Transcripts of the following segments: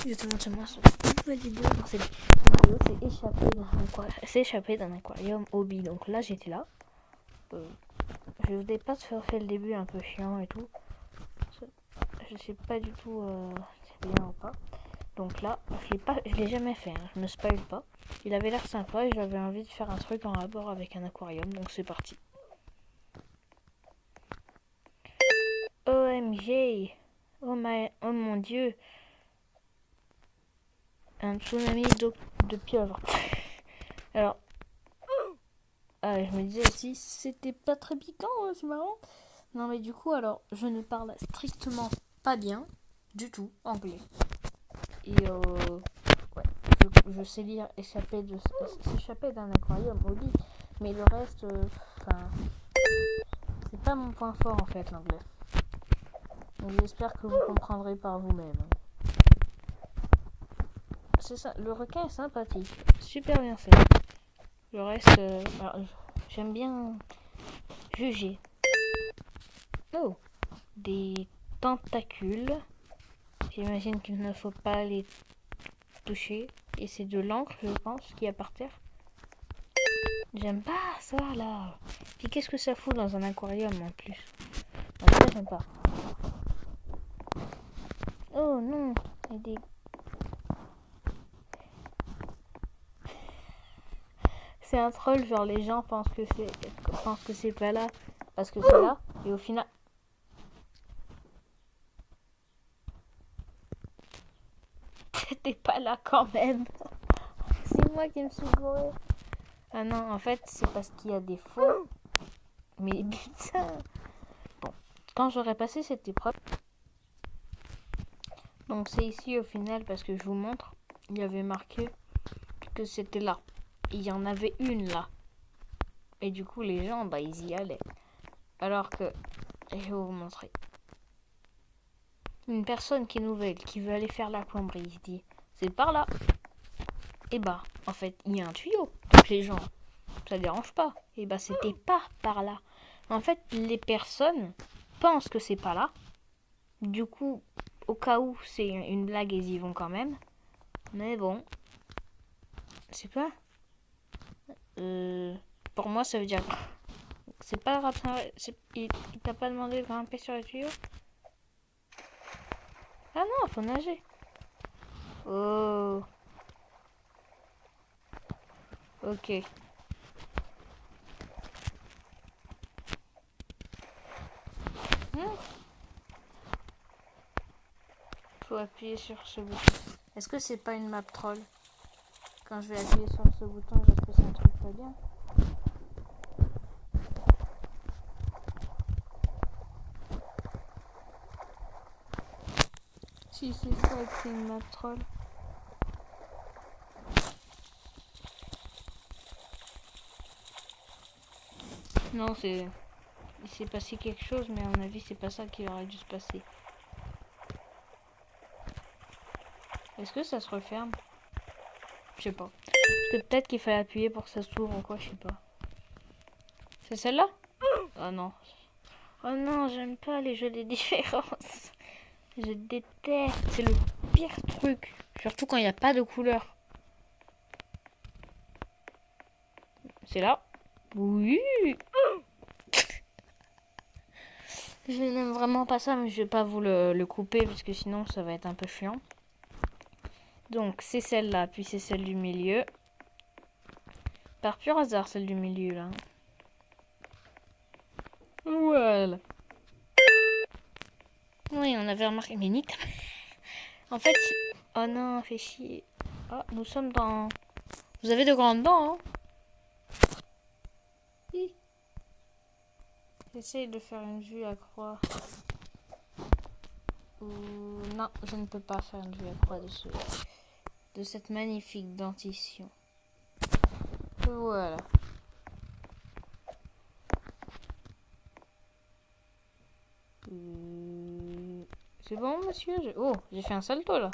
Yo tout le monde, c'est moi sur une nouvelle vidéo. Donc cette vidéo c'est échappé d'un aquarium hobby. Donc là j'étais là. Je voulais pas te faire le début un peu chiant et tout. Je sais pas du tout si c'est bien ou pas. Donc là, je l'ai jamais fait, hein. Je me spoil pas. Il avait l'air sympa et j'avais envie de faire un truc en rapport avec un aquarium. Donc c'est parti. OMG. Oh mon dieu. Un tsunami de pieuvres. Alors, je me disais aussi, c'était pas très piquant, c'est marrant. Non, mais du coup, alors, je ne parle strictement pas bien, du tout, anglais. Et ouais, je sais lire s'échapper d'un aquarium au lit, mais le reste, c'est pas mon point fort en fait, l'anglais. Donc j'espère que vous comprendrez par vous-même. C'est ça, le requin est sympathique, super bien fait. Le reste, j'aime bien juger. Oh, des tentacules. J'imagine qu'il ne faut pas les toucher. Et c'est de l'encre, je pense, qu'il y a par terre. J'aime pas ça, là. Puis qu'est-ce que ça fout dans un aquarium, en plus? En tout cas, j'aime pas. Oh, non. Il y a des... C'est un troll, genre les gens pensent que c'est pas là parce que c'est là. Et au final... T'es pas là quand même. C'est moi qui me suis gourée. Ah non, en fait, c'est parce qu'il y a des faux. Mais putain. Bon, quand j'aurai passé cette épreuve, donc c'est ici au final parce que je vous montre, il y avait marqué que c'était là. Il y en avait une là. Et du coup, les gens, ils y allaient. Alors que, je vais vous montrer. Une personne qui est nouvelle, qui veut aller faire la plomberie, il se dit, c'est par là. Et en fait, il y a un tuyau. Donc les gens, ça dérange pas. Et c'était pas par là. En fait, les personnes pensent que c'est pas là. Du coup, au cas où c'est une blague, ils y vont quand même. Mais bon, c'est quoi pour moi, ça veut dire... C'est pas grave, il t'a pas demandé de grimper sur le tuyau? Ah non, faut nager. Oh. Ok. Faut appuyer sur ce bouton. Est-ce que c'est pas une map troll? Quand je vais appuyer sur ce bouton, est-ce que c'est un truc pas bien? Si c'est ça, c'est une map troll. Non, il s'est passé quelque chose, mais à mon avis, c'est pas ça qui aurait dû se passer. Est-ce que ça se referme? Je sais pas. Parce que peut-être qu'il fallait appuyer pour que ça s'ouvre ou quoi, je sais pas. C'est celle-là? Oh non. Oh non, j'aime pas les jeux des différences. Je déteste. C'est le pire truc. Surtout quand il n'y a pas de couleur. C'est là? Oui. Je n'aime vraiment pas ça, mais je vais pas vous le couper parce que sinon ça va être un peu chiant. Donc c'est celle-là, puis c'est celle du milieu. Par pur hasard, celle du milieu là. Voilà. Oui, on avait remarqué. Mais nique. En fait, oh non, fait chier. Oh, nous sommes dans... Vous avez de grandes dents, hein? J'essaye de faire une vue à croix. Non, je ne peux pas faire une vue à croix de cette magnifique dentition. Voilà. C'est bon, monsieur? Oh, j'ai fait un salto là.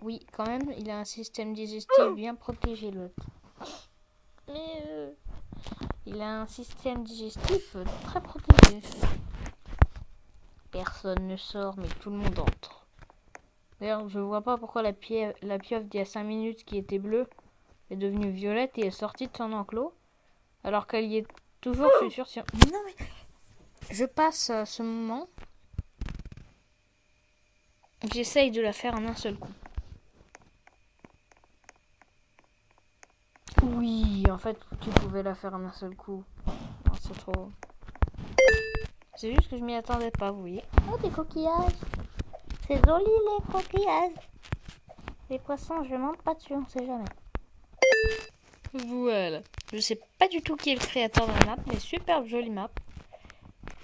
Oui, quand même, il a un système digestif bien protégé, l'autre. Mais il a un système digestif très protégé. Personne ne sort, mais tout le monde entre. D'ailleurs, je vois pas pourquoi la pieuvre d'il y a 5 minutes qui était bleue est devenue violette et est sortie de son enclos. Alors qu'elle y est toujours, je suis sûre. Non mais... Je passe ce moment. J'essaye de la faire en un seul coup. Oui, en fait, tu pouvais la faire en un seul coup. Non, c'est trop... C'est juste que je m'y attendais pas, vous voyez. Oh, des coquillages. C'est joli, les coquillages. Les poissons, je monte pas dessus, on sait jamais. Voilà. Je sais pas du tout qui est le créateur de la map, mais superbe jolie map.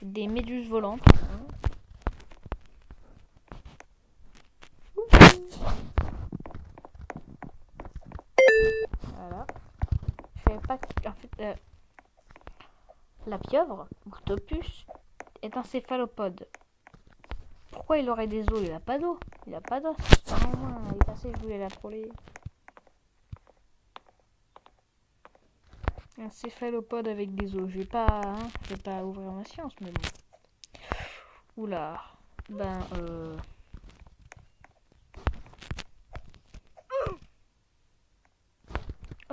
Des méduses volantes. Voilà. Je savais pas que... En fait, la pieuvre, octopus, est un céphalopode. Pourquoi il aurait des os? Il a pas d'os. Il a pas d'os. Ah non, il est passé, je voulais la troller. Un céphalopode avec des os. Je vais pas ouvrir ma science, mais bon. Oula. Ben,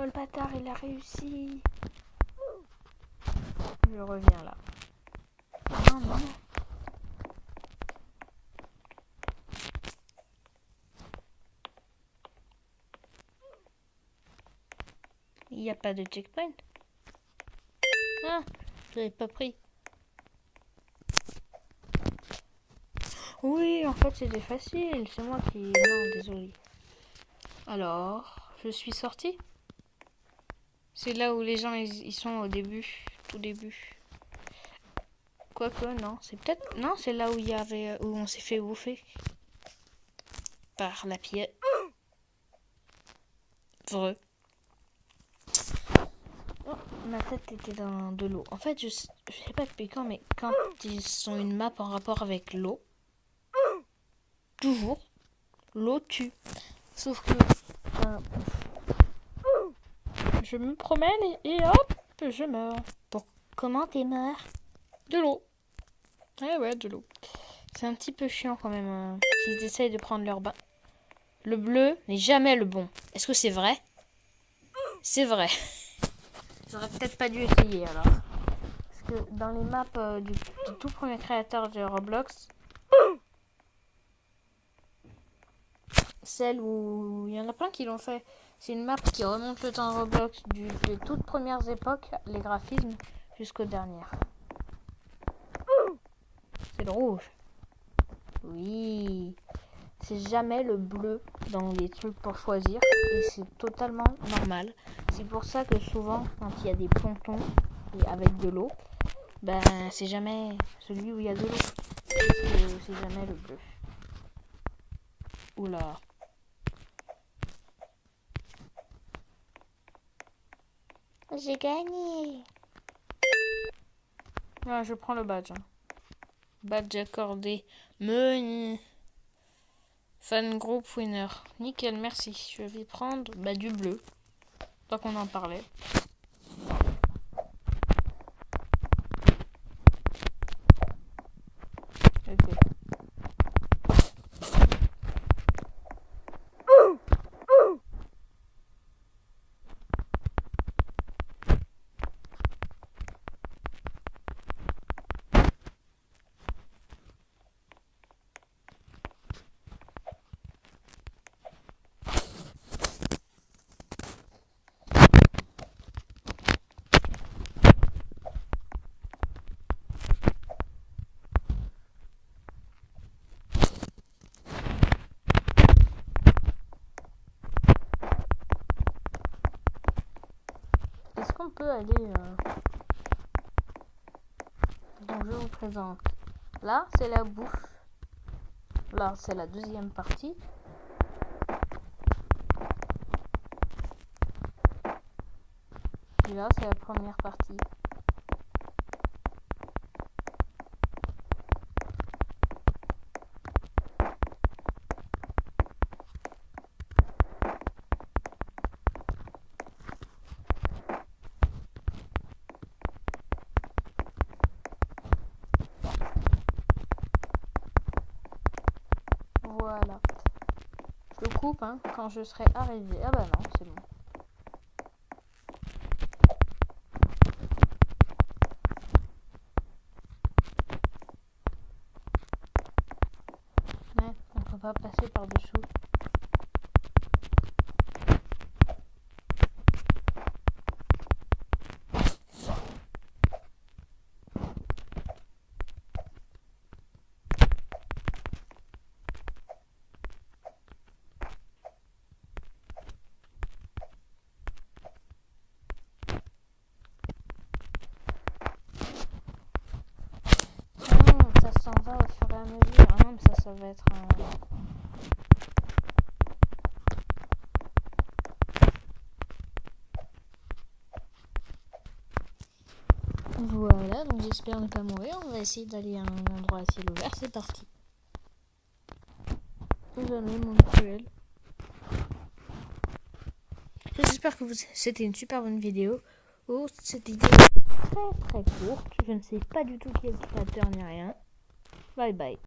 Oh le bâtard, il a réussi. Je reviens là. Non, non. Il n'y a pas de checkpoint. Ah, je l'avais pas pris. Oui, en fait, c'était facile. C'est moi qui... Non, désolé. Alors, je suis sortie. C'est là où les gens, ils sont au début. Tout début. Quoique, non. C'est peut-être... Non, c'est là où il y avait... Où on s'est fait bouffer. Par la pieuvre. Oh, ma tête était dans de l'eau. En fait, je sais pas depuis quand, mais quand ils ont une map en rapport avec l'eau, toujours, l'eau tue. Sauf que je me promène et hop, je meurs. Comment t'es mort? De l'eau. Ouais, de l'eau. C'est un petit peu chiant quand même s'ils essayent de prendre leur bain. Le bleu n'est jamais le bon. Est-ce que c'est vrai? C'est vrai. J'aurais peut-être pas dû essayer alors. Parce que dans les maps du tout premier créateur de Roblox, celle où il y en a plein qui l'ont fait. C'est une map qui remonte le temps de Roblox des toutes premières époques, les graphismes, jusqu'aux dernières. C'est le rouge. Oui. C'est jamais le bleu dans les trucs pour choisir. Et c'est totalement normal. C'est pour ça que souvent, quand il y a des pontons et avec de l'eau, ben c'est jamais celui où il y a de l'eau. Parce que c'est jamais le bleu. Oula. J'ai gagné. Ah, je prends le badge. Badge accordé. Menu. Fan group winner. Nickel, merci. Je vais prendre du bleu. Pas qu'on en parlait. Ok. Est-ce qu'on peut aller... Donc je vous présente. Là, c'est la bouffe. Là, c'est la deuxième partie. Et là, c'est la première partie. Voilà. Je le coupe hein, quand je serai arrivé. Ah bah non, c'est bon. Ouais, on peut pas passer par-dessous. Ça s'en va au fur et à mesure. Ah non, mais ça va être un... Voilà, donc j'espère ne pas mourir. On va essayer d'aller à un endroit à ciel ouvert. C'est parti. Jamais mon cruel. J'espère que c'était une super bonne vidéo. Oh, cette vidéo est très très courte. Je ne sais pas du tout qui est le créateur ni rien. Bye bye.